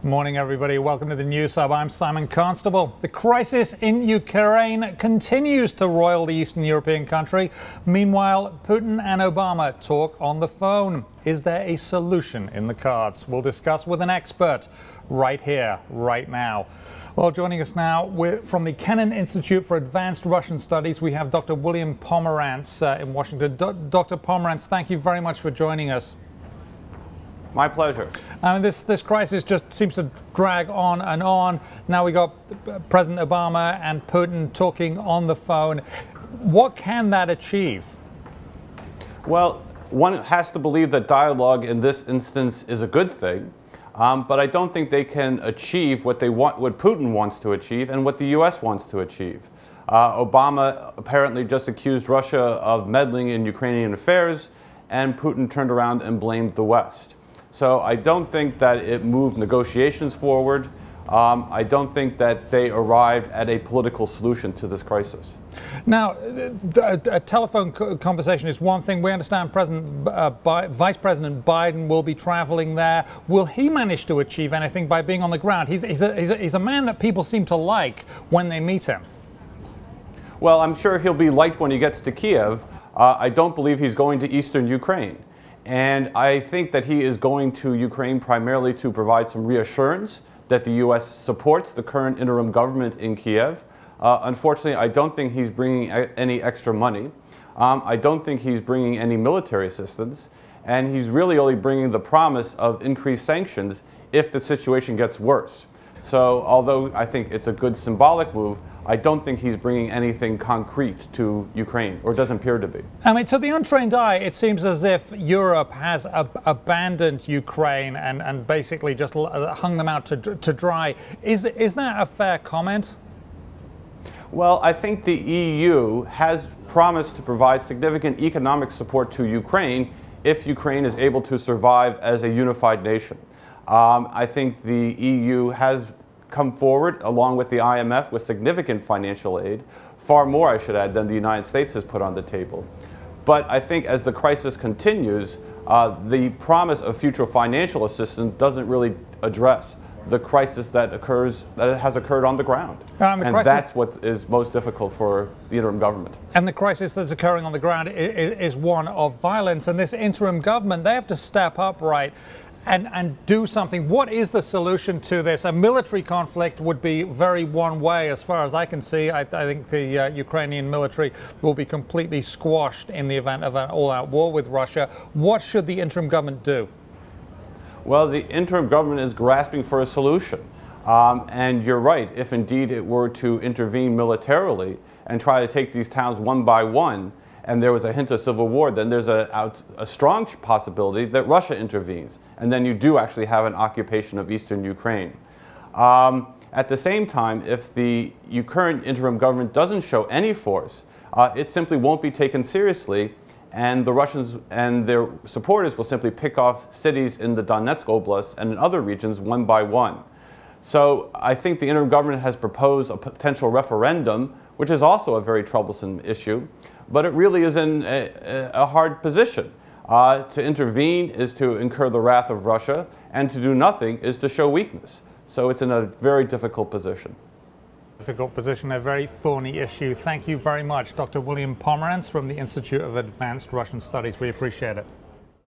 Morning, everybody. Welcome to the News Hub. I'm Simon Constable. The crisis in Ukraine continues to roil the Eastern European country. Meanwhile, Putin and Obama talk on the phone. Is there a solution in the cards? We'll discuss with an expert right here, right now. Well, joining us now from the Kennan Institute for Advanced Russian Studies, we have Dr. William Pomrantz in Washington. Dr. Pomrantz, thank you very much for joining us. My pleasure. This crisis just seems to drag on and on. Now we got President Obama and Putin talking on the phone. What can that achieve? Well, one has to believe that dialogue in this instance is a good thing, but I don't think they can achieve what Putin wants to achieve and what the U.S. wants to achieve. Obama apparently just accused Russia of meddling in Ukrainian affairs, and Putin turned around and blamed the West. So I don't think that it moved negotiations forward. I don't think that they arrived at a political solution to this crisis. Now, a telephone conversation is one thing. We understand Vice President Biden will be traveling there. Will he manage to achieve anything by being on the ground? He's a man that people seem to like when they meet him. Well, I'm sure he'll be liked when he gets to Kiev. I don't believe he's going to eastern Ukraine. And I think that he is going to Ukraine primarily to provide some reassurance that the U.S. supports the current interim government in Kiev. Unfortunately, I don't think he's bringing any extra money. I don't think he's bringing any military assistance. And he's really only bringing the promise of increased sanctions if the situation gets worse. So although I think it's a good symbolic move, I don't think he's bringing anything concrete to Ukraine, or doesn't appear to be. I mean, to the untrained eye, it seems as if Europe has abandoned Ukraine and basically just hung them out to dry. Is that a fair comment? Well, I think the EU has promised to provide significant economic support to Ukraine if Ukraine is able to survive as a unified nation. I think the EU has come forward, along with the IMF, with significant financial aid, far more, I should add, than the United States has put on the table. But I think as the crisis continues, the promise of future financial assistance doesn't really address the crisis that has occurred on the ground. And that's what is most difficult for the interim government. And the crisis that's occurring on the ground is one of violence. And this interim government, they have to step up, right, and do something. What is the solution to this? A military conflict would be very one way, as far as I can see. I think the Ukrainian military will be completely squashed in the event of an all-out war with Russia. What should the interim government do? Well, the interim government is grasping for a solution. And you're right, if indeed it were to intervene militarily and try to take these towns one by one, and there was a hint of civil war, then there's a strong possibility that Russia intervenes. And then you do actually have an occupation of eastern Ukraine. At the same time, if the current interim government doesn't show any force, it simply won't be taken seriously, and the Russians and their supporters will simply pick off cities in the Donetsk Oblast and in other regions one by one. So I think the interim government has proposed a potential referendum, which is also a very troublesome issue, but it really is in a hard position. To intervene is to incur the wrath of Russia, and to do nothing is to show weakness. So it's in a very difficult position. Difficult position, a very thorny issue. Thank you very much, Dr. William Pomrantz from the Institute of Advanced Russian Studies. We appreciate it.